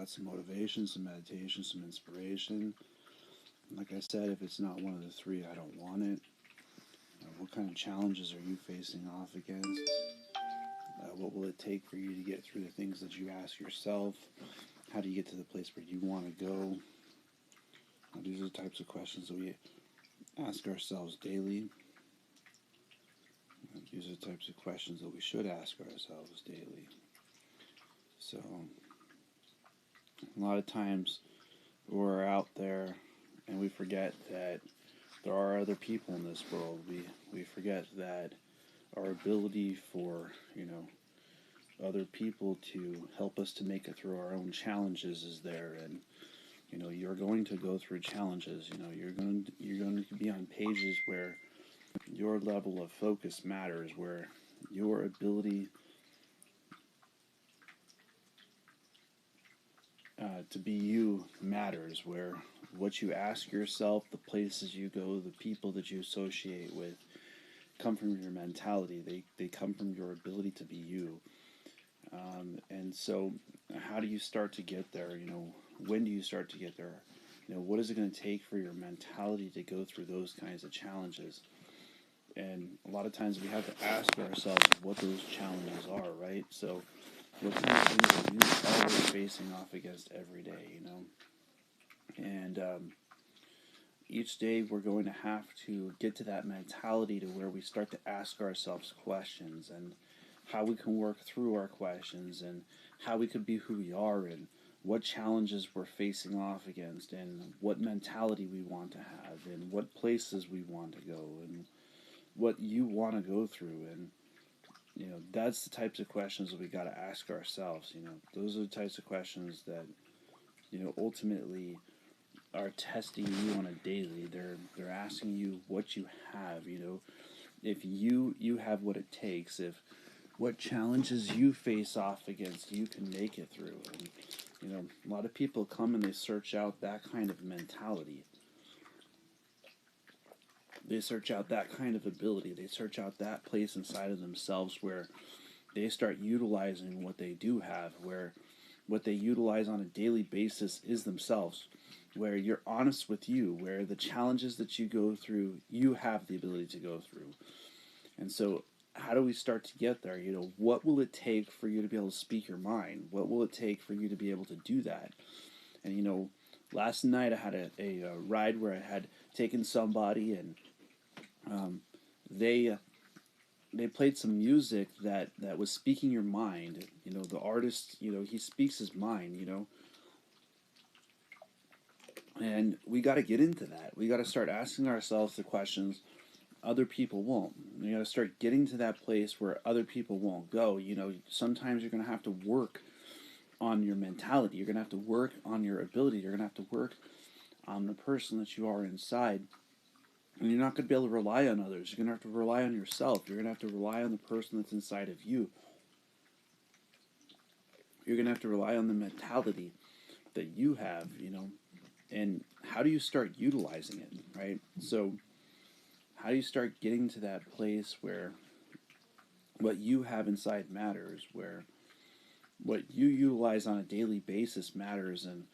got some motivation, some meditation, some inspiration. Like I said, if it's not one of the three, I don't want it. What kind of challenges are you facing off against? What will it take for you to get through the things that you ask yourself? How do you get to the place where you want to go? These are the types of questions that we ask ourselves daily. These are the types of questions that we should ask ourselves daily. So, a lot of times we're out there and we forget that there are other people in this world. We forget that our ability for, other people to help us to make it through our own challenges is there. And you're going to go through challenges. You're going to be on pages where your level of focus matters, where your ability to be you matters, where what you ask yourself, the places you go, the people that you associate with come from your mentality. They come from your ability to be you. And so how do you start to get there? When do you start to get there? What is it going to take for your mentality to go through those kinds of challenges? And a lot of times we have to ask ourselves what those challenges are, right? So what kind of things are you always facing off against every day, And each day we're going to have to get to that mentality to where we start to ask ourselves questions and how we can work through our questions and how we could be who we are and what challenges we're facing off against and what mentality we want to have and what places we want to go and what you want to go through. And that's the types of questions that we got to ask ourselves. Those are the types of questions that ultimately are testing you on a daily. They're asking you what you have. If you have what it takes. If what challenges you face off against, you can make it through. And a lot of people come and they search out that kind of mentality. They search out that kind of ability. They search out that place inside of themselves where they start utilizing what they do have, where what they utilize on a daily basis is themselves, where you're honest with you, where the challenges that you go through, you have the ability to go through. And so how do we start to get there? What will it take for you to be able to speak your mind? What will it take for you to be able to do that? And last night I had a ride where I had taken somebody and they played some music that was speaking your mind. The artist, he speaks his mind. And we got to get into that. We got to start asking ourselves the questions other people won't. You got to start getting to that place where other people won't go. Sometimes you're going to have to work on your mentality. You're going to have to work on your ability. You're going to have to work on the person that you are inside. And you're not going to be able to rely on others. You're going to have to rely on yourself. You're going to have to rely on the person that's inside of you. You're going to have to rely on the mentality that you have, And how do you start utilizing it, right? So how do you start getting to that place where what you have inside matters, where what you utilize on a daily basis matters, and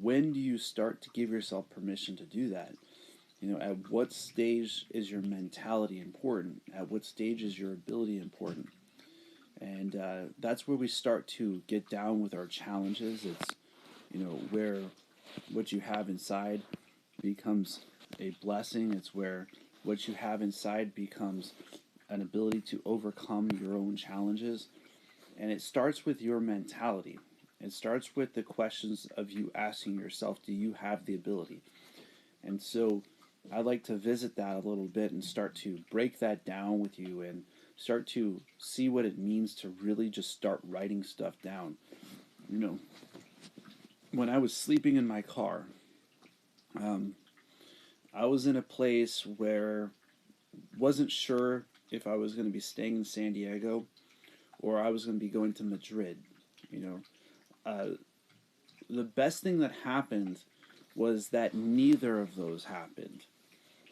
when do you start to give yourself permission to do that? At what stage is your mentality important? At what stage is your ability important? And that's where we start to get down with our challenges. It's where what you have inside becomes a blessing. It's where what you have inside becomes an ability to overcome your own challenges. And it starts with your mentality. It starts with the questions of you asking yourself, do you have the ability? And so I'd like to visit that a little bit and start to break that down with you and start to see what it means to really just start writing stuff down. When I was sleeping in my car, I was in a place where wasn't sure if I was going to be staying in San Diego or I was going to be going to Madrid. The best thing that happened was that neither of those happened.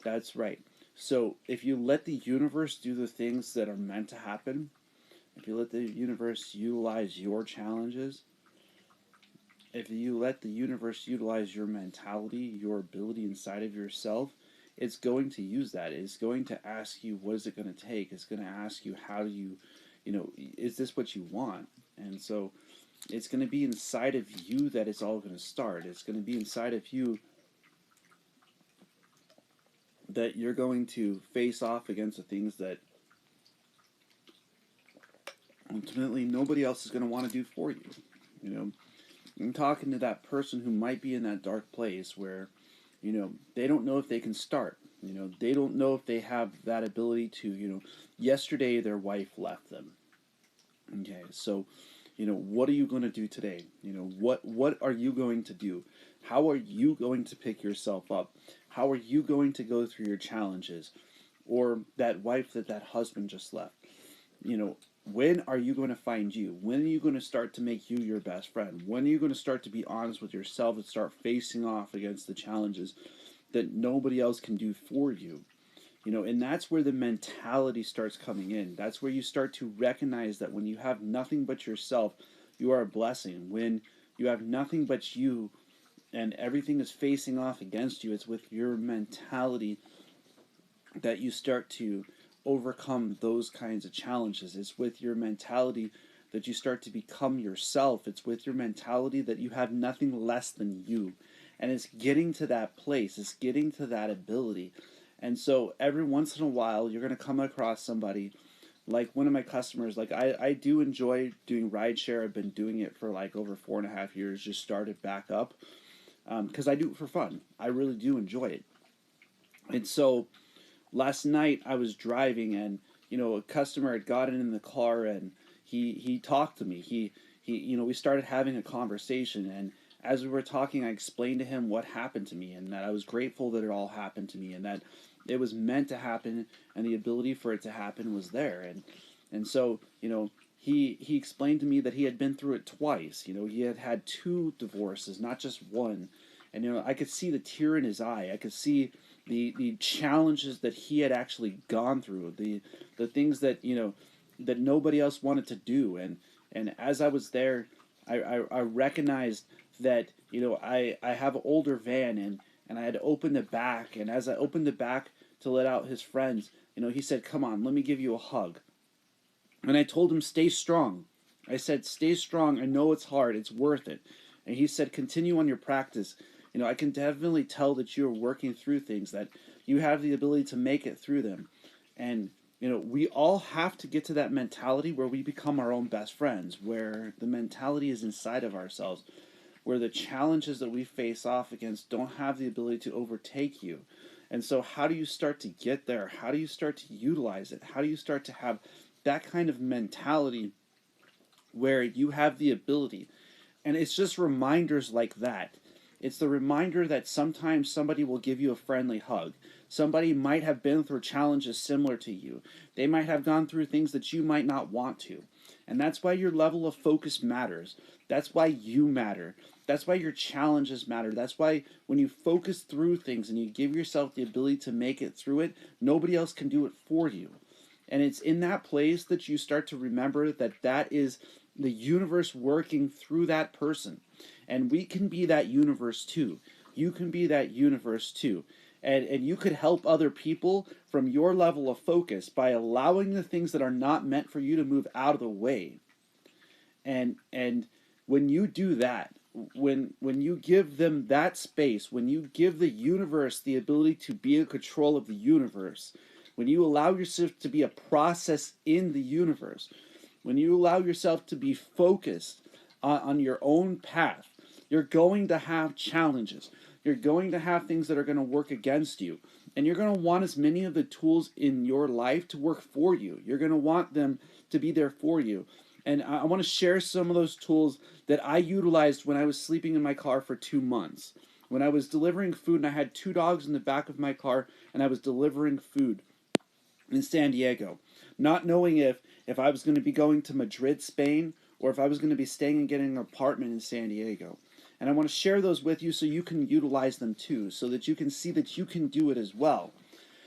That's right. So if you let the universe do the things that are meant to happen, if you let the universe utilize your challenges, if you let the universe utilize your mentality, your ability inside of yourself, it's going to use that. It's going to ask you, what is it going to take? It's going to ask you, how do you, is this what you want? And so it's going to be inside of you that it's all going to start. It's going to be inside of you that you're going to face off against the things that ultimately nobody else is going to want to do for you. I'm talking to that person who might be in that dark place where, they don't know if they can start. They don't know if they have that ability to, yesterday their wife left them. Okay, so, what are you going to do today? What are you going to do? How are you going to pick yourself up? How are you going to go through your challenges? Or that wife that husband just left? When are you going to find you? When are you going to start to make you your best friend? When are you going to start to be honest with yourself and start facing off against the challenges that nobody else can do for you? And that's where the mentality starts coming in. That's where you start to recognize that when you have nothing but yourself, you are a blessing. When you have nothing but you and everything is facing off against you, it's with your mentality that you start to overcome those kinds of challenges. It's with your mentality that you start to become yourself. It's with your mentality that you have nothing less than you. And it's getting to that place. It's getting to that ability. And so every once in a while, you're going to come across somebody like one of my customers. Like I do enjoy doing rideshare. I've been doing it for like over 4.5 years, just started back up because I do it for fun. I really do enjoy it. And so last night I was driving and, a customer had gotten in the car and he talked to me. He we started having a conversation, and as we were talking, I explained to him what happened to me and that I was grateful that it all happened to me and that it was meant to happen and the ability for it to happen was there. And so, he explained to me that he had been through it twice. He had had 2 divorces, not just one. And, I could see the tear in his eye. I could see the challenges that he had actually gone through, the things that, that nobody else wanted to do. And as I was there, I recognized that, I have an older van and I had to open the back. And as I opened the back to let out his friends, he said, "Come on, let me give you a hug." And I told him, "Stay strong." I said, "Stay strong. I know it's hard. It's worth it." And he said, "Continue on your practice. I can definitely tell that you're working through things, that you have the ability to make it through them." And, we all have to get to that mentality where we become our own best friends, where the mentality is inside of ourselves, where the challenges that we face off against don't have the ability to overtake you. And so how do you start to get there? How do you start to utilize it? How do you start to have that kind of mentality where you have the ability? And it's just reminders like that. It's the reminder that sometimes somebody will give you a friendly hug. Somebody might have been through challenges similar to you. They might have gone through things that you might not want to. And that's why your level of focus matters. That's why you matter. That's why your challenges matter. That's why when you focus through things and you give yourself the ability to make it through it, nobody else can do it for you. And it's in that place that you start to remember that that is the universe working through that person. And we can be that universe too. You can be that universe too. And you could help other people from your level of focus by allowing the things that are not meant for you to move out of the way. And when you do that, when you give them that space, when you give the universe the ability to be in control of the universe, when you allow yourself to be a process in the universe, when you allow yourself to be focused on your own path, you're going to have challenges. You're going to have things that are going to work against you. And you're going to want as many of the tools in your life to work for you. You're going to want them to be there for you. And I want to share some of those tools that I utilized when I was sleeping in my car for 2 months. When I was delivering food and I had 2 dogs in the back of my car and I was delivering food in San Diego, not knowing if I was going to be going to Madrid, Spain, or if I was going to be staying and getting an apartment in San Diego. And I want to share those with you so you can utilize them too, so that you can see that you can do it as well.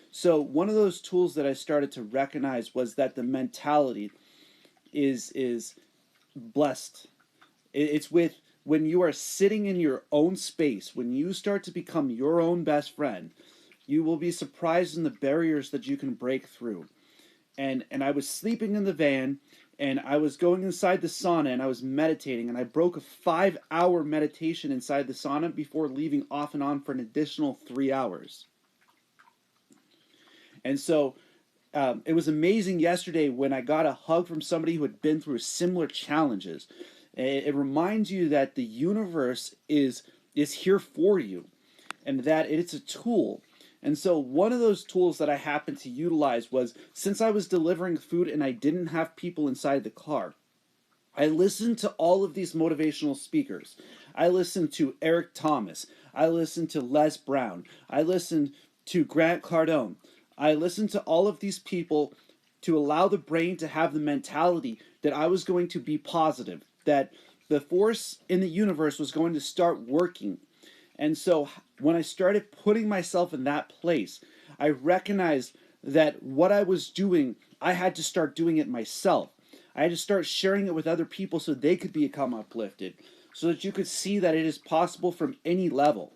So one of those tools that I started to recognize was that the mentality is blessed. It's with when you are sitting in your own space, when you start to become your own best friend, you will be surprised in the barriers that you can break through. And I was sleeping in the van, and I was going inside the sauna, and I was meditating, and I broke a 5-hour meditation inside the sauna before leaving off and on for an additional 3 hours. And so it was amazing yesterday when I got a hug from somebody who had been through similar challenges. It reminds you that the universe is here for you, and that it's a tool. And so one of those tools that I happened to utilize was, since I was delivering food and I didn't have people inside the car, I listened to all of these motivational speakers. I listened to Eric Thomas. I listened to Les Brown. I listened to Grant Cardone. I listened to all of these people to allow the brain to have the mentality that I was going to be positive, that the force in the universe was going to start working. And so when I started putting myself in that place, I recognized that what I was doing, I had to start doing it myself. I had to start sharing it with other people so they could become uplifted, so that you could see that it is possible from any level.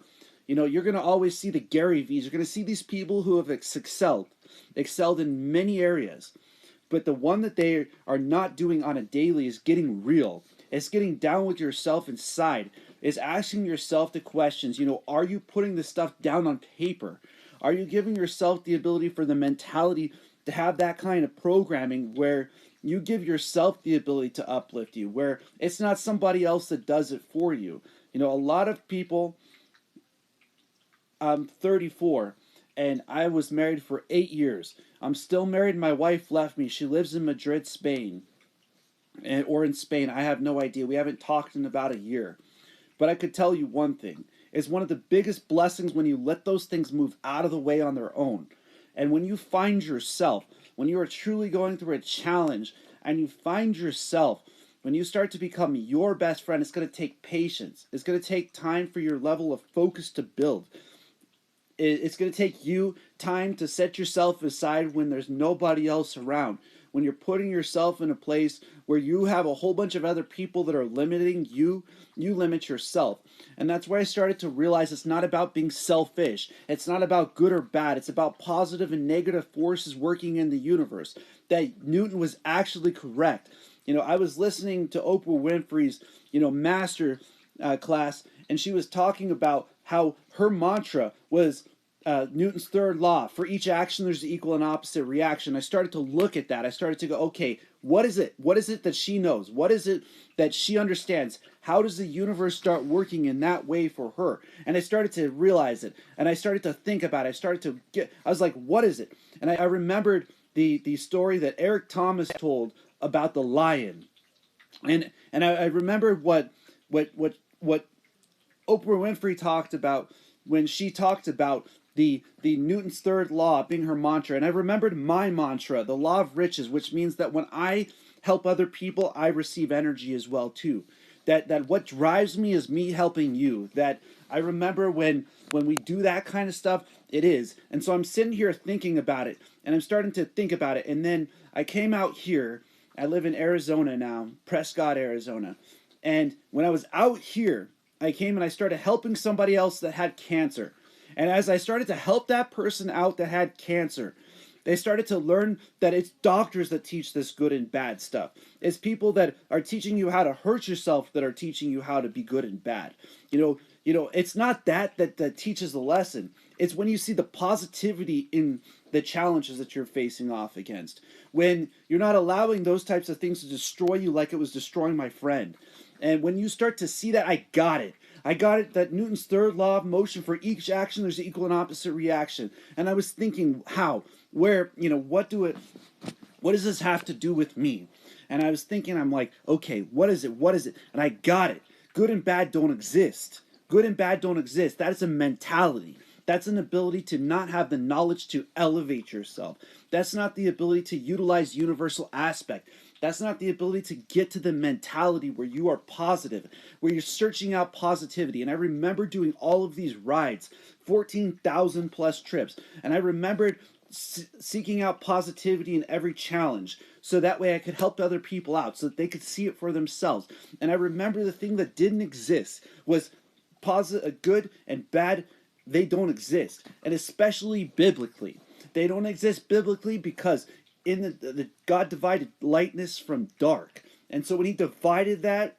You know, you're going to always see the Gary V's. You're going to see these people who have excelled in many areas. But the one that they are not doing on a daily is getting real. It's getting down with yourself inside. Is asking yourself the questions, you know, are you putting this stuff down on paper? Are you giving yourself the ability for the mentality to have that kind of programming where you give yourself the ability to uplift you, where it's not somebody else that does it for you? You know, a lot of people, I'm 34, and I was married for 8 years. I'm still married. My wife left me. She lives in Madrid, Spain, or in Spain. I have no idea. We haven't talked in about a year. But I could tell you one thing. It's one of the biggest blessings when you let those things move out of the way on their own. And when you find yourself, when you are truly going through a challenge, and you find yourself, when you start to become your best friend, it's going to take patience. It's going to take time for your level of focus to build. It's going to take you time to set yourself aside when there's nobody else around. When you're putting yourself in a place where you have a whole bunch of other people that are limiting you, you limit yourself. And that's where I started to realize it's not about being selfish. It's not about good or bad. It's about positive and negative forces working in the universe. That Newton was actually correct. You know, I was listening to Oprah Winfrey's, master class, and she was talking about how her mantra was Newton's third law. For each action, there's an equal and opposite reaction. I started to look at that. I started to go, okay, what is it? What is it that she knows? What is it that she understands? How does the universe start working in that way for her? And I started to realize it. And I started to think about it. I was like, what is it? And I remembered the story that Eric Thomas told about the lion. And I remembered what Oprah Winfrey talked about when she talked about the Newton's third law being her mantra. And I remembered my mantra, the law of riches, which means that when I help other people, I receive energy as well too. That what drives me is me helping you. That I remember when we do that kind of stuff, it is. And so I'm sitting here thinking about it, and I'm starting to think about it. And then I came out here. I live in Arizona now, Prescott, Arizona. And when I was out here, I came and I started helping somebody else that had cancer. And as I started to help that person out that had cancer, they started to learn that it's doctors that teach this good and bad stuff. It's people that are teaching you how to hurt yourself that are teaching you how to be good and bad. It's not that teaches the lesson. It's when you see the positivity in the challenges that you're facing off against. When you're not allowing those types of things to destroy you like it was destroying my friend. And when you start to see that, I got it, that Newton's third law of motion, for each action, there's an equal and opposite reaction. And I was thinking, how, where, what does this have to do with me? And I was thinking, I'm like, okay, what is it? And I got it. Good and bad don't exist. Good and bad don't exist. That is a mentality. That's an ability to not have the knowledge to elevate yourself. That's not the ability to utilize universal aspect. That's not the ability to get to the mentality where you are positive, where you're searching out positivity. And I remember doing all of these rides, 14,000 plus trips. And I remembered seeking out positivity in every challenge, so that way I could help other people out, so that they could see it for themselves. And I remember the thing that didn't exist was positive, good and bad. They don't exist, and especially biblically, they don't exist biblically because in the God divided lightness from dark, and so when He divided that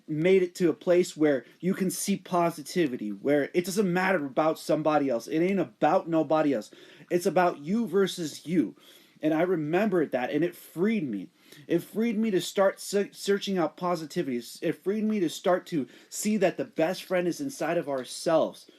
made it to a place where you can see positivity, where it doesn't matter about somebody else. It ain't about nobody else. It's about you versus you. And I remembered that, and it freed me. It freed me to start searching out positivity. It freed me to start to see that the best friend is inside of ourselves.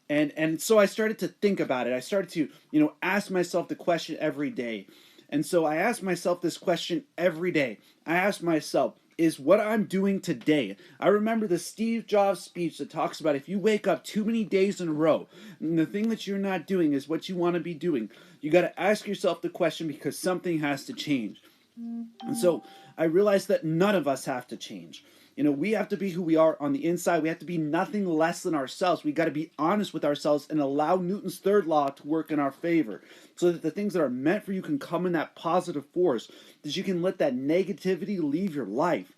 And so I started to think about it. I started to, ask myself the question every day. And so I asked myself this question every day. I asked myself, is what I'm doing today? I remember the Steve Jobs speech that talks about if you wake up too many days in a row, and the thing that you're not doing is what you want to be doing, you got to ask yourself the question because something has to change. And so I realized that none of us have to change. We have to be who we are on the inside. We have to be nothing less than ourselves. We got to be honest with ourselves and allow Newton's third law to work in our favor, so that the things that are meant for you can come in that positive force, that you can let that negativity leave your life.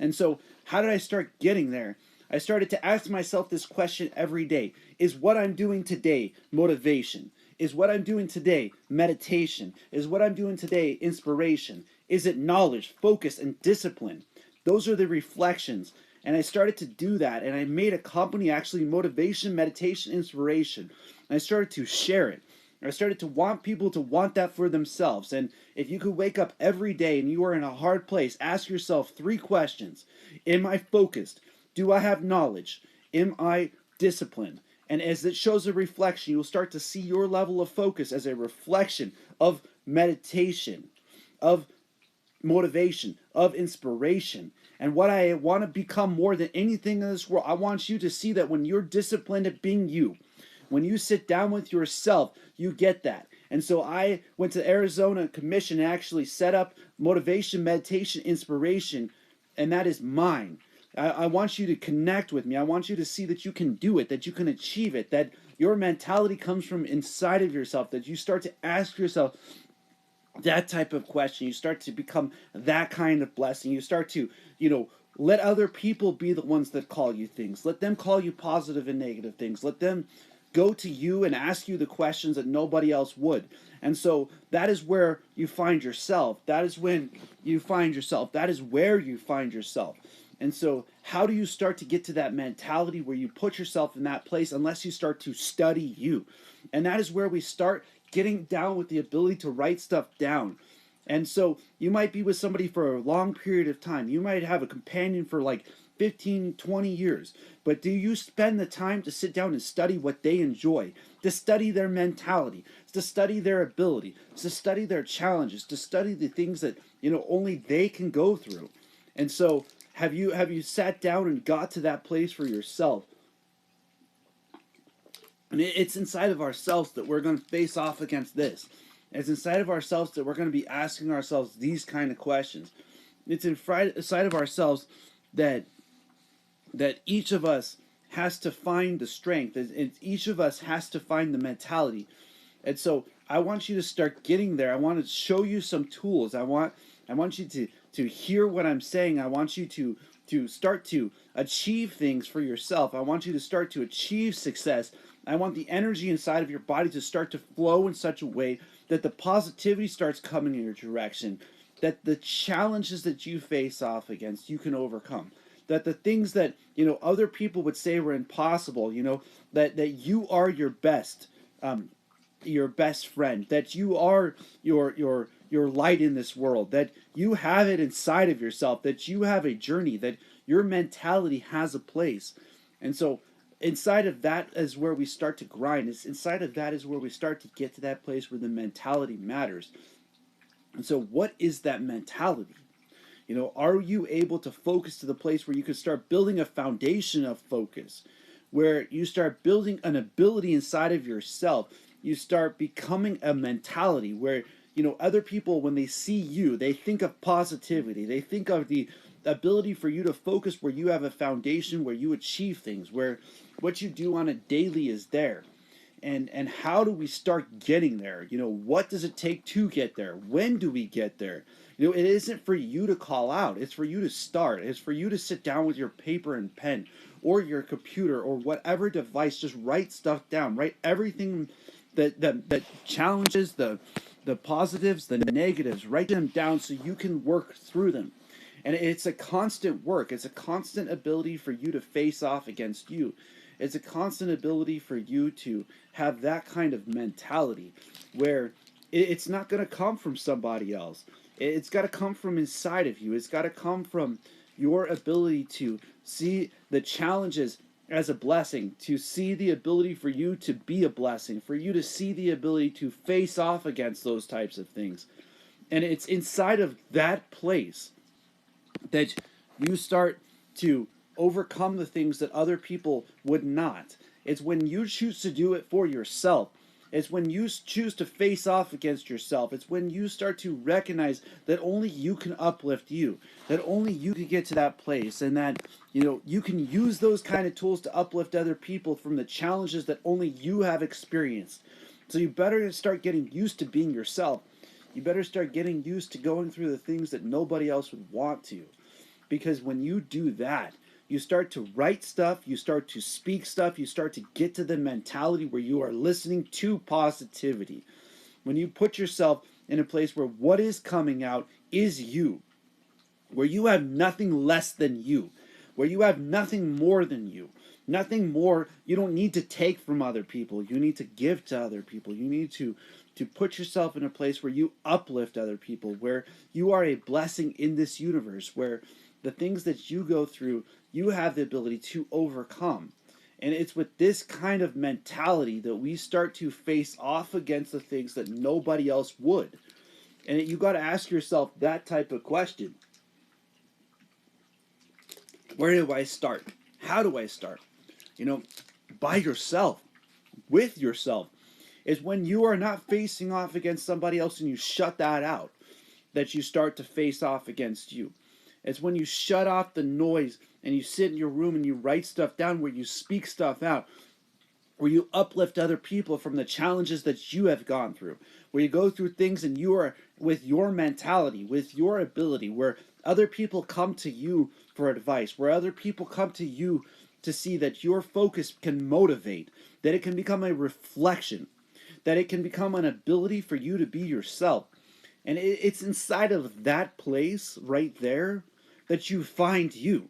And so how did I start getting there? I started to ask myself this question every day. Is what I'm doing today motivation? Is what I'm doing today meditation? Is what I'm doing today inspiration? Is it knowledge, focus, and discipline? Those are the reflections. And I started to do that, and I made a company, actually, Motivation, Meditation, Inspiration. And I started to share it. I started to want people to want that for themselves. And if you could wake up every day and you are in a hard place, ask yourself 3 questions. Am I focused? Do I have knowledge? Am I disciplined? And as it shows a reflection, you'll start to see your level of focus as a reflection of meditation, of motivation, of inspiration. And what I want to become more than anything in this world, I want you to see that when you're disciplined at being you, when you sit down with yourself, you get that. And so I went to Arizona Commission and actually set up Motivation, Meditation, Inspiration, and that is mine. I want you to connect with me. I want you to see that you can do it, that you can achieve it, that your mentality comes from inside of yourself, that you start to ask yourself that type of question. You start to become that kind of blessing. You start to, let other people be the ones that call you things. Let them call you positive and negative things. Let them go to you and ask you the questions that nobody else would. And so that is where you find yourself. That is when you find yourself. That is where you find yourself. And so how do you start to get to that mentality where you put yourself in that place unless you start to study you? And that is where we start getting down with the ability to write stuff down. And so you might be with somebody for a long period of time. You might have a companion for like 15, 20 years. But do you spend the time to sit down and study what they enjoy, to study their mentality, to study their ability, to study their challenges, to study the things that, only they can go through? And so have you sat down and got to that place for yourself? And it's inside of ourselves that we're going to face off against this. It's inside of ourselves that we're going to be asking ourselves these kind of questions. It's inside of ourselves that each of us has to find the strength. Each of us has to find the mentality. And so I want you to start getting there. I want to show you some tools. I want you to hear what I'm saying. I want you to start to achieve things for yourself. I want you to start to achieve success. I want the energy inside of your body to start to flow in such a way that the positivity starts coming in your direction, that the challenges that you face off against, you can overcome. That the things that, other people would say were impossible, that you are your best friend, that you are your light in this world, that you have it inside of yourself, that you have a journey, that your mentality has a place. And so inside of that is where we start to grind. Inside of that is where we start to get to that place where the mentality matters. And so what is that mentality? Are you able to focus to the place where you can start building a foundation of focus, where you start building an ability inside of yourself? You start becoming a mentality where, other people, when they see you, they think of positivity. They think of the ability for you to focus where you have a foundation, where you achieve things, where what you do on a daily is there. And how do we start getting there? What does it take to get there? When do we get there? It isn't for you to call out. It's for you to start. It's for you to sit down with your paper and pen or your computer or whatever device. Just write stuff down. Write everything that challenges, the positives, the negatives. Write them down so you can work through them. And it's a constant work. It's a constant ability for you to face off against you. It's a constant ability for you to have that kind of mentality where it's not going to come from somebody else. It's got to come from inside of you. It's got to come from your ability to see the challenges as a blessing, to see the ability for you to be a blessing, for you to see the ability to face off against those types of things. And it's inside of that place that you start to overcome the things that other people would not. It's when you choose to do it for yourself. It's when you choose to face off against yourself. It's when you start to recognize that only you can uplift you, that only you can get to that place, and that you can use those kind of tools to uplift other people from the challenges that only you have experienced. So you better start getting used to being yourself. You better start getting used to going through the things that nobody else would want to. Because when you do that, you start to write stuff, you start to speak stuff, you start to get to the mentality where you are listening to positivity. When you put yourself in a place where what is coming out is you, where you have nothing less than you, where you have nothing more than you, nothing more. You don't need to take from other people. You need to give to other people. You need to put yourself in a place where you uplift other people, where you are a blessing in this universe, where the things that you go through, you have the ability to overcome. And it's with this kind of mentality that we start to face off against the things that nobody else would. And you got to ask yourself that type of question. Where do I start? How do I start? By yourself, with yourself. It's when you are not facing off against somebody else and you shut that out, that you start to face off against you. It's when you shut off the noise and you sit in your room and you write stuff down, where you speak stuff out, where you uplift other people from the challenges that you have gone through, where you go through things and you are with your mentality, with your ability, where other people come to you for advice, where other people come to you to see that your focus can motivate, that it can become a reflection, that it can become an ability for you to be yourself. And it's inside of that place right there that you find you.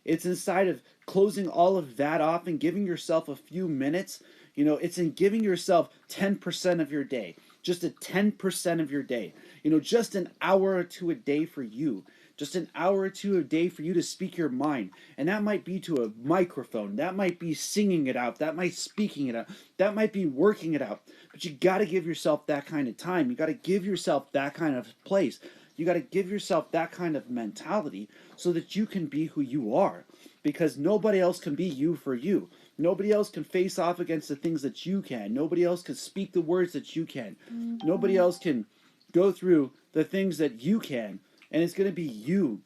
It's inside of closing all of that off and giving yourself a few minutes. It's in giving yourself 10% of your day, just a 10% of your day. Just an hour or two a day for you. Just an hour or two a day for you to speak your mind. And that might be to a microphone. That might be singing it out. That might be speaking it out. That might be working it out. But you got to give yourself that kind of time. You got to give yourself that kind of place. You got to give yourself that kind of mentality so that you can be who you are. Because nobody else can be you for you. Nobody else can face off against the things that you can. Nobody else can speak the words that you can. Nobody else can go through the things that you can. And it's going to be you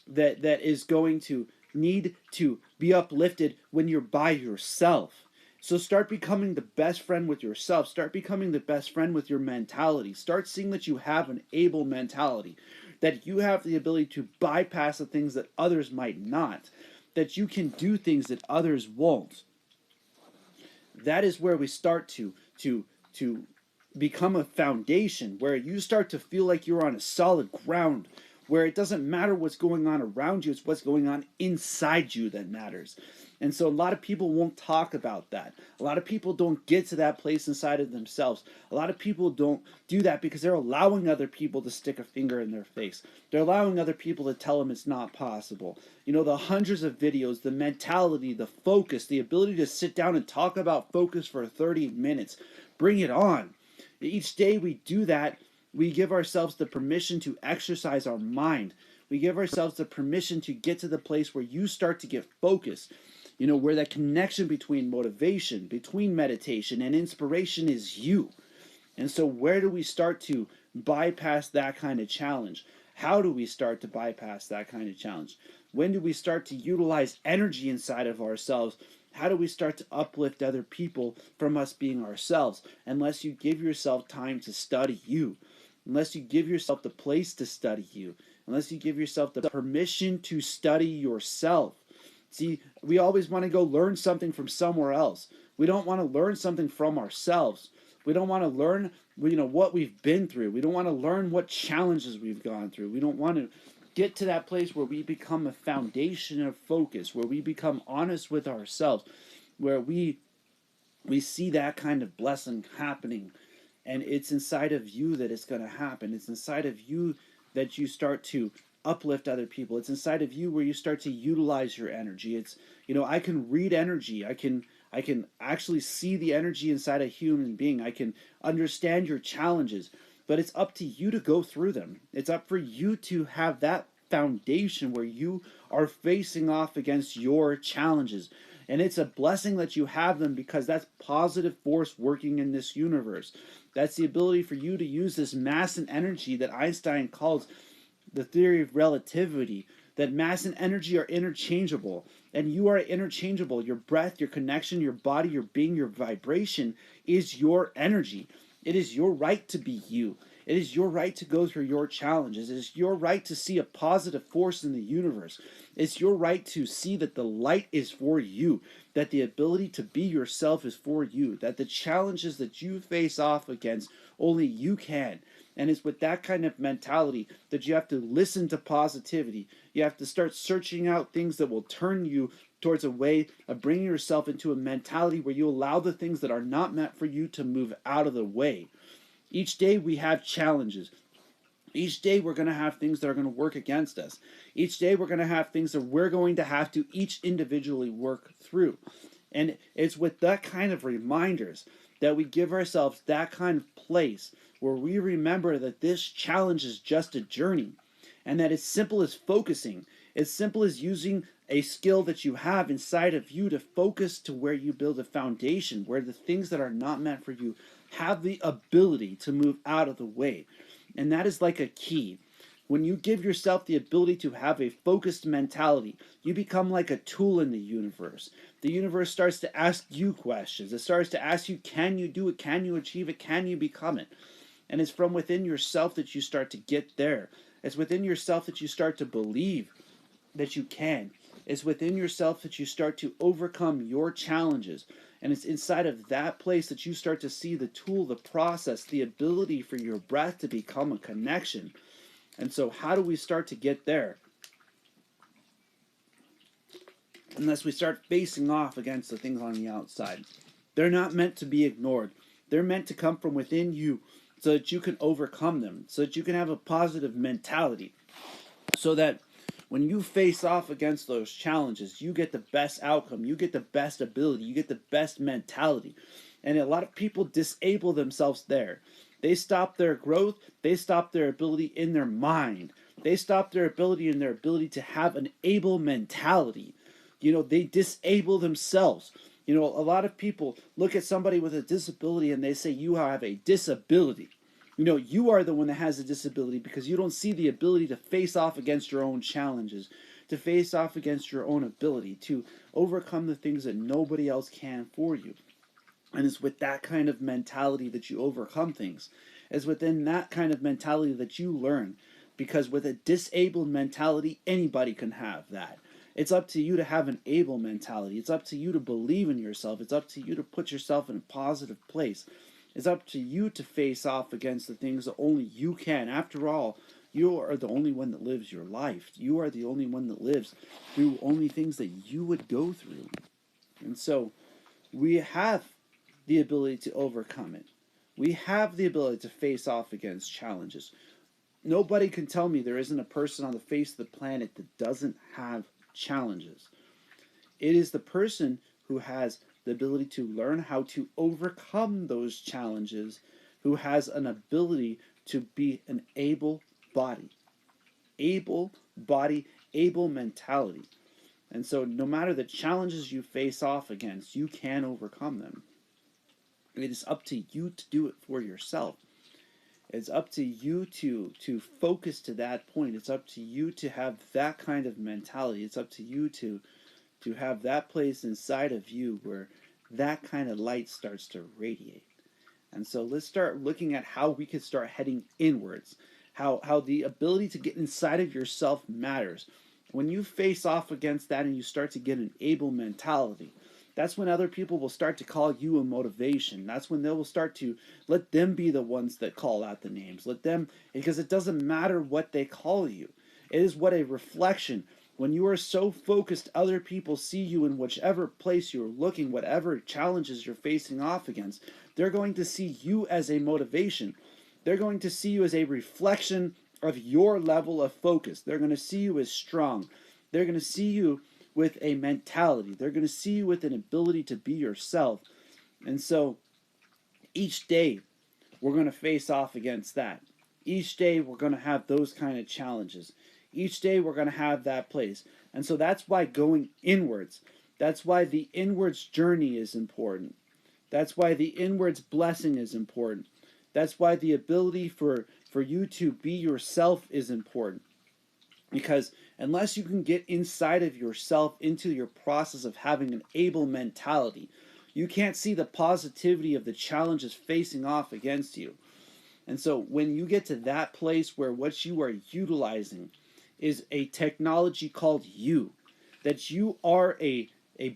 that is going to need to be uplifted when you're by yourself. So start becoming the best friend with yourself. Start becoming the best friend with your mentality. Start seeing that you have an able mentality, that you have the ability to bypass the things that others might not, that you can do things that others won't. That is where we start to become a foundation, where you start to feel like you're on a solid ground, where it doesn't matter what's going on around you, it's what's going on inside you that matters. And so a lot of people won't talk about that. A lot of people don't get to that place inside of themselves. A lot of people don't do that because they're allowing other people to stick a finger in their face. They're allowing other people to tell them it's not possible. The hundreds of videos, the mentality, the focus, the ability to sit down and talk about focus for 30 minutes. Bring it on. Each day we do that, we give ourselves the permission to exercise our mind. We give ourselves the permission to get to the place where you start to get focused. Where that connection between motivation, between meditation and inspiration is you. And so where do we start to bypass that kind of challenge? How do we start to bypass that kind of challenge? When do we start to utilize energy inside of ourselves? How do we start to uplift other people from us being ourselves? Unless you give yourself time to study you, unless you give yourself the place to study you, unless you give yourself the permission to study yourself. See, we always want to go learn something from somewhere else. We don't want to learn something from ourselves. We don't want to learn, what we've been through. We don't want to learn what challenges we've gone through. We don't want to get to that place where we become a foundation of focus, where we become honest with ourselves, where we see that kind of blessing happening. And it's inside of you that it's going to happen. It's inside of you that you start to uplift other people. It's inside of you where you start to utilize your energy. It's, I can read energy. I can actually see the energy inside a human being. I can understand your challenges, but it's up to you to go through them. It's up for you to have that foundation where you are facing off against your challenges. And it's a blessing that you have them, because that's positive force working in this universe. That's the ability for you to use this mass and energy that Einstein calls the theory of relativity, that mass and energy are interchangeable, and you are interchangeable. Your breath, your connection, your body, your being, your vibration is your energy. It is your right to be you. It is your right to go through your challenges. It is your right to see a positive force in the universe. It's your right to see that the light is for you, that the ability to be yourself is for you, that the challenges that you face off against, only you can. And it's with that kind of mentality that you have to listen to positivity. You have to start searching out things that will turn you towards a way of bringing yourself into a mentality where you allow the things that are not meant for you to move out of the way. Each day we have challenges. Each day we're going to have things that are going to work against us. Each day we're going to have things that we're going to have to each individually work through. And it's with that kind of reminders that we give ourselves that kind of place where we remember that this challenge is just a journey, and that it's simple as focusing. As simple as using a skill that you have inside of you to focus to where you build a foundation, where the things that are not meant for you have the ability to move out of the way. And that is like a key. When you give yourself the ability to have a focused mentality, you become like a tool in the universe. The universe starts to ask you questions. It starts to ask you, can you do it? Can you achieve it? Can you become it? And it's from within yourself that you start to get there. It's within yourself that you start to believe that you can. It's within yourself that you start to overcome your challenges. And it's inside of that place that you start to see the tool, the process, the ability for your breath to become a connection. And so how do we start to get there? Unless we start facing off against the things on the outside. They're not meant to be ignored. They're meant to come from within you so that you can overcome them, so that you can have a positive mentality, so that when you face off against those challenges, you get the best outcome, you get the best ability, you get the best mentality. And a lot of people disable themselves there. They stop their growth, they stop their ability in their mind. They stop their ability in their ability to have an able mentality. They disable themselves. A lot of people look at somebody with a disability and they say, you have a disability. You are the one that has a disability because you don't see the ability to face off against your own challenges, to face off against your own ability, to overcome the things that nobody else can for you. And it's with that kind of mentality that you overcome things. It's within that kind of mentality that you learn. Because with a disabled mentality, anybody can have that. It's up to you to have an able mentality. It's up to you to believe in yourself. It's up to you to put yourself in a positive place. It's up to you to face off against the things that only you can. After all, you are the only one that lives your life. You are the only one that lives through only things that you would go through. And so we have the ability to overcome it. We have the ability to face off against challenges. Nobody can tell me there isn't a person on the face of the planet that doesn't have challenges. It is the person who has the ability to learn how to overcome those challenges, who has an ability to be an able body, able mentality. And so no matter the challenges you face off against, you can overcome them. It is up to you to do it for yourself. It's up to you to focus to that point. It's up to you to have that kind of mentality. It's up to you to have that place inside of you where that kind of light starts to radiate. And so let's start looking at how we can start heading inwards. How the ability to get inside of yourself matters. When you face off against that and you start to get an able mentality, that's when other people will start to call you a motivation. That's when they will start to let them be the ones that call out the names. Let them, because it doesn't matter what they call you. It is what a reflection. When you are so focused, other people see you in whichever place you're looking, whatever challenges you're facing off against. They're going to see you as a motivation. They're going to see you as a reflection of your level of focus. They're going to see you as strong. They're going to see you with a mentality. They're going to see you with an ability to be yourself. And so each day we're going to face off against that. Each day we're going to have those kind of challenges. Each day we're going to have that place. And so that's why going inwards, that's why the inwards journey is important. That's why the inwards blessing is important. That's why the ability for you to be yourself is important. Because unless you can get inside of yourself into your process of having an able mentality, you can't see the positivity of the challenges facing off against you. And so when you get to that place where what you are utilizing is a technology called you, that you are a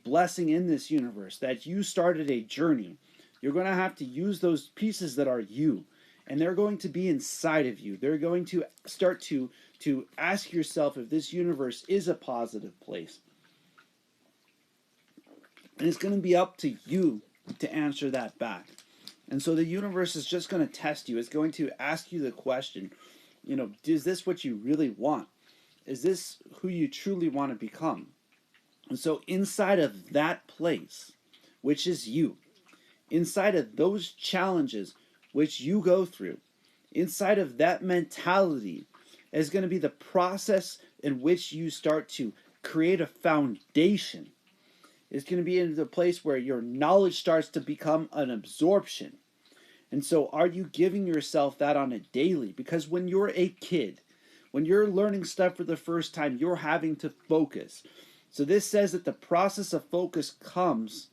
blessing in this universe, that you started a journey, you're going to have to use those pieces that are you. And they're going to be inside of you. They're going to start to ask yourself if this universe is a positive place. And it's going to be up to you to answer that back. And so the universe is just going to test you. It's going to ask you the question, is this what you really want? Is this who you truly want to become? And so inside of that place, which is you, inside of those challenges which you go through, inside of that mentality is going to be the process in which you start to create a foundation. It's going to be in the place where your knowledge starts to become an absorption. And so are you giving yourself that on a daily? Because when you're a kid, when you're learning stuff for the first time, you're having to focus. So this says that the process of focus comes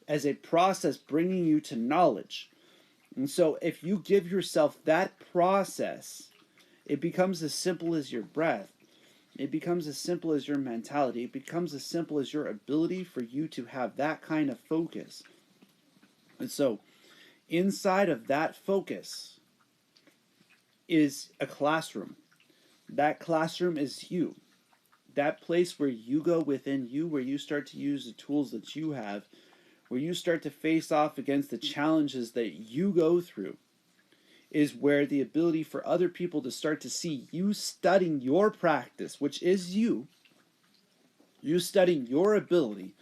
as a process bringing you to knowledge. And so if you give yourself that process, it becomes as simple as your breath. It becomes as simple as your mentality. It becomes as simple as your ability for you to have that kind of focus. And so inside of that focus is a classroom. That classroom is you. That place where you go within you, where you start to use the tools that you have, where you start to face off against the challenges that you go through, is where the ability for other people to start to see you studying your practice, which is you studying your ability,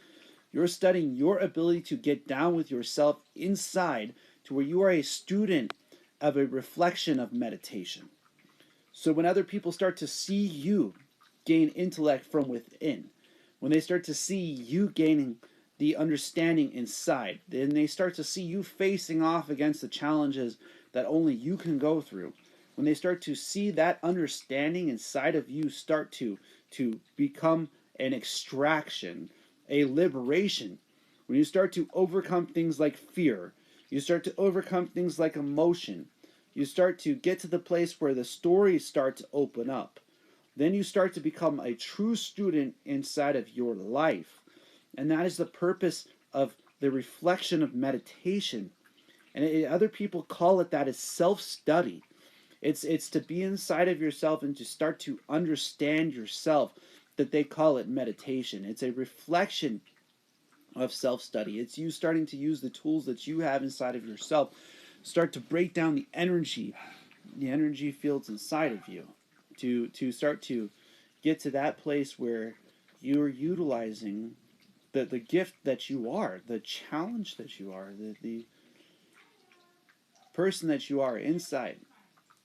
you're studying your ability to get down with yourself inside to where you are a student of a reflection of meditation. So when other people start to see you gain intellect from within, when they start to see you gaining the understanding inside, then they start to see you facing off against the challenges that only you can go through. When they start to see that understanding inside of you start to become an extraction, a liberation, when you start to overcome things like fear, you start to overcome things like emotion, you start to get to the place where the stories start to open up, then you start to become a true student inside of your life. And that is the purpose of the reflection of meditation. And other people call it that as self-study. It's to be inside of yourself and to start to understand yourself, that they call it meditation. It's a reflection of self-study. It's you starting to use the tools that you have inside of yourself, start to break down the energy fields inside of you, to start to get to that place where you're utilizing the gift that you are, the challenge that you are, the person that you are inside.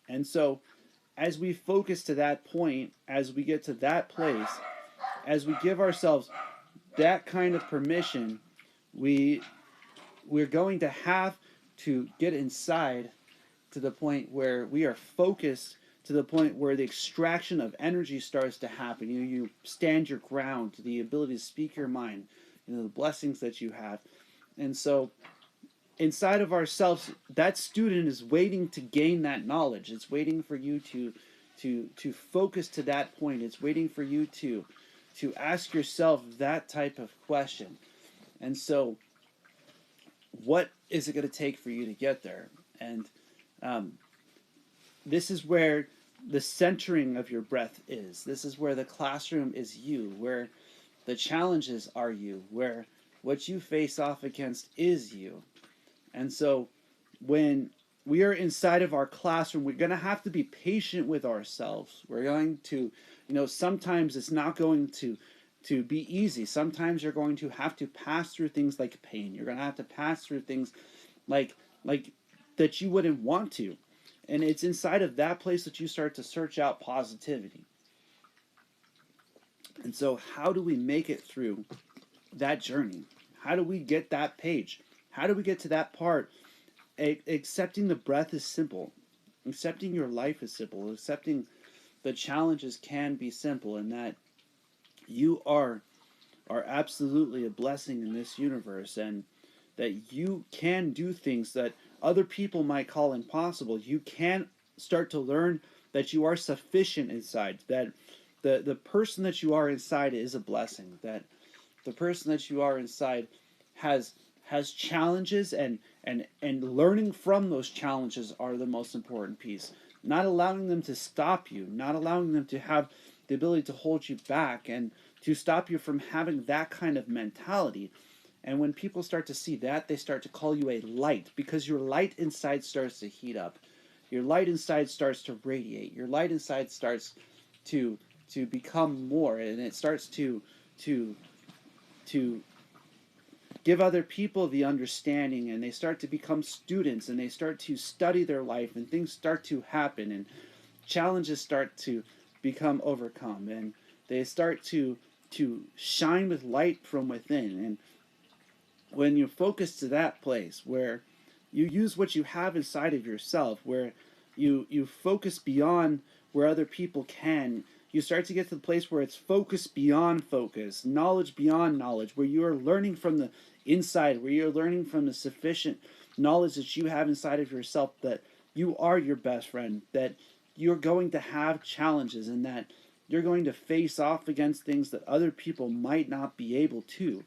And so as we focus to that point, as we get to that place, as we give ourselves that kind of permission, we're going to have to get inside to the point where we are focused, to the point where the extraction of energy starts to happen. You stand your ground, the ability to speak your mind, the blessings that you have. And so inside of ourselves, that student is waiting to gain that knowledge. It's waiting for you to focus to that point. It's waiting for you to ask yourself that type of question. And so what is it going to take for you to get there? And this is where the centering of your breath is. This is where the classroom is you, where the challenges are you, where what you face off against is you. And so when we are inside of our classroom, we're going to have to be patient with ourselves. We're going to, sometimes it's not going to be easy. Sometimes you're going to have to pass through things like pain. You're going to have to pass through things like that you wouldn't want to. And it's inside of that place that you start to search out positivity. And so how do we make it through that journey? How do we get that page? How do we get to that part? Accepting the breath is simple. Accepting your life is simple. Accepting the challenges can be simple, and that you are absolutely a blessing in this universe, and that you can do things that other people might call impossible. You can start to learn that you are sufficient inside, that the person that you are inside is a blessing, that the person that you are inside has challenges, and learning from those challenges are the most important piece. Not allowing them to stop you, not allowing them to have the ability to hold you back and to stop you from having that kind of mentality. And when people start to see that, they start to call you a light, because your light inside starts to heat up. Your light inside starts to radiate. Your light inside starts to become more, and it starts to give other people the understanding, and they start to become students, and they start to study their life, and things start to happen, and challenges start to become overcome, and they start to shine with light from within. And when you focus to that place where you use what you have inside of yourself, where you focus beyond where other people can, you start to get to the place where it's focus beyond focus, knowledge beyond knowledge, where you are learning from the inside, where you're learning from the sufficient knowledge that you have inside of yourself, that you are your best friend, that you're going to have challenges, and that you're going to face off against things that other people might not be able to.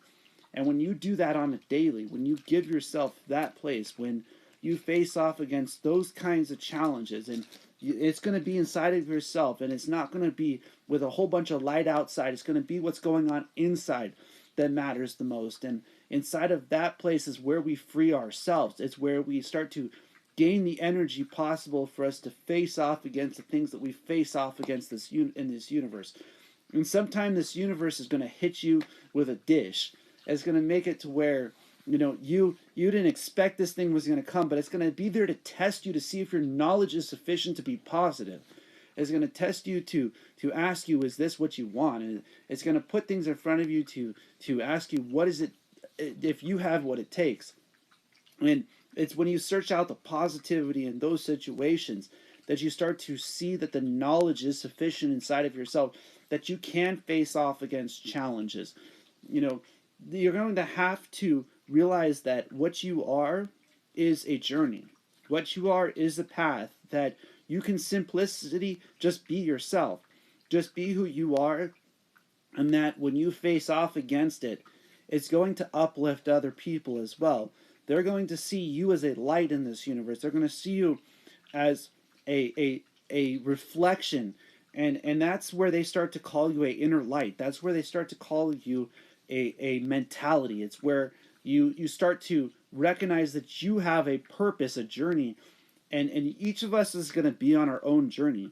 And when you do that on a daily, when you give yourself that place, when you face off against those kinds of challenges, and it's going to be inside of yourself, and it's not going to be with a whole bunch of light outside. It's going to be what's going on inside that matters the most. And inside of that place is where we free ourselves. It's where we start to gain the energy possible for us to face off against the things that we face off against in this universe. And sometimes this universe is going to hit you with a dish. It's going to make it to where you didn't expect this thing was going to come, but it's going to be there to test you, to see if your knowledge is sufficient to be positive. It's going to test you to ask you, is this what you want? And it's going to put things in front of you to ask you, what is it, if you have what it takes. And it's when you search out the positivity in those situations that you start to see that the knowledge is sufficient inside of yourself, that you can face off against challenges. You're going to have to realize that what you are is a journey. What you are is a path, that you can simplicity just be yourself. Just be who you are, and that when you face off against it, it's going to uplift other people as well. They're going to see you as a light in this universe. They're going to see you as a reflection, and that's where they start to call you a inner light. That's where they start to call you a mentality. It's where you start to recognize that you have a purpose, a journey, and each of us is going to be on our own journey.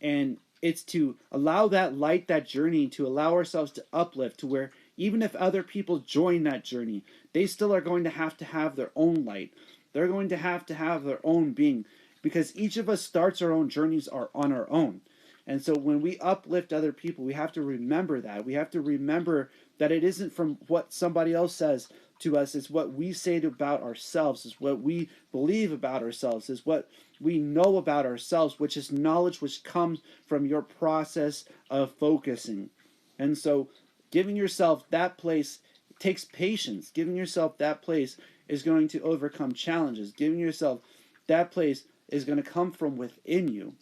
And it's to allow that light, that journey, to allow ourselves to uplift, to where even if other people join that journey, they still are going to have their own light. They're going to have their own being, because each of us starts our own journeys are on our own. And so when we uplift other people, we have to remember that. We have to remember that it isn't from what somebody else says, to us is what we say about ourselves, is what we believe about ourselves, is what we know about ourselves, which is knowledge which comes from your process of focusing. And so giving yourself that place takes patience. Giving yourself that place is going to overcome challenges. Giving yourself that place is going to come from within you.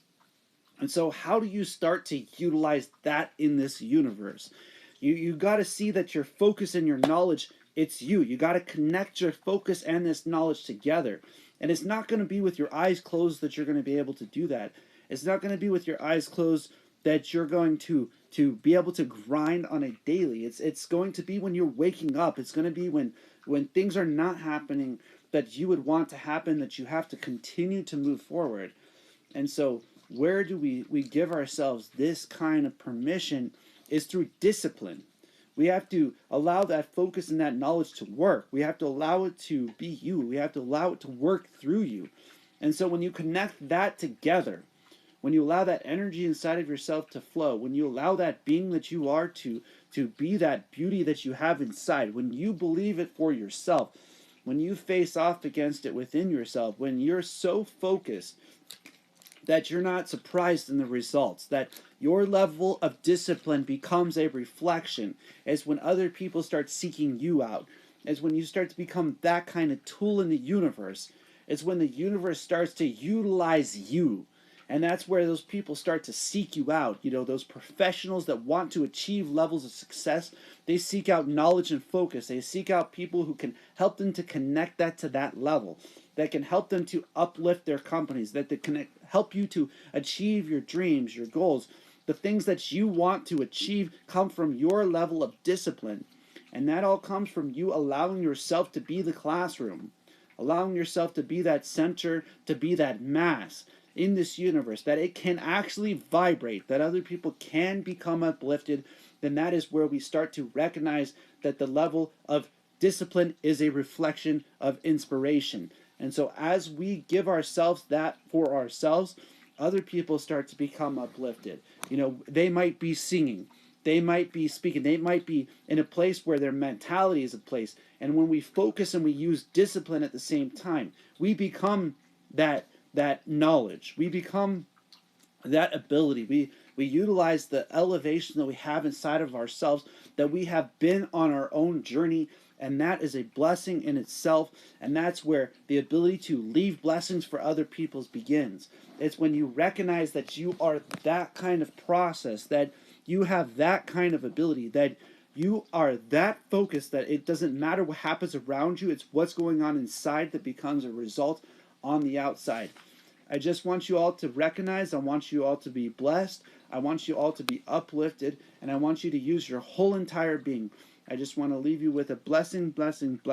And so how do you start to utilize that in this universe? You got to see that your focus and your knowledge, it's you. You got to connect your focus and this knowledge together. And it's not going to be with your eyes closed that you're going to be able to do that. It's not going to be with your eyes closed that you're going to be able to grind on a daily. It's going to be when you're waking up. It's going to be when things are not happening that you would want to happen, that you have to continue to move forward. And so where do we give ourselves this kind of permission is through discipline. We have to allow that focus and that knowledge to work. We have to allow it to be you. We have to allow it to work through you. And so when you connect that together, when you allow that energy inside of yourself to flow, when you allow that being that you are to be that beauty that you have inside, when you believe it for yourself, when you face off against it within yourself, when you're so focused that you're not surprised in the results, that your level of discipline becomes a reflection, is when other people start seeking you out, is when you start to become that kind of tool in the universe. It's when the universe starts to utilize you. And that's where those people start to seek you out. You know, those professionals that want to achieve levels of success, they seek out knowledge and focus. They seek out people who can help them to connect that to that level, that can help them to uplift their companies, that they can help you to achieve your dreams, your goals. The things that you want to achieve come from your level of discipline. And that all comes from you allowing yourself to be the classroom, allowing yourself to be that center, to be that mass in this universe, that it can actually vibrate, that other people can become uplifted. Then that is where we start to recognize that the level of discipline is a reflection of inspiration. And so as we give ourselves that for ourselves, other people start to become uplifted. You know, they might be singing, they might be speaking, they might be in a place where their mentality is a place. And when we focus and we use discipline at the same time, we become that knowledge. We become that ability. We utilize the elevation that we have inside of ourselves, that we have been on our own journey, and that is a blessing in itself. And that's where the ability to leave blessings for other people begins. It's when you recognize that you are that kind of process, that you have that kind of ability, that you are that focused that it doesn't matter what happens around you, it's what's going on inside that becomes a result on the outside. I just want you all to recognize, I want you all to be blessed, I want you all to be uplifted, and I want you to use your whole entire being. I just want to leave you with a blessing, blessing, blessing.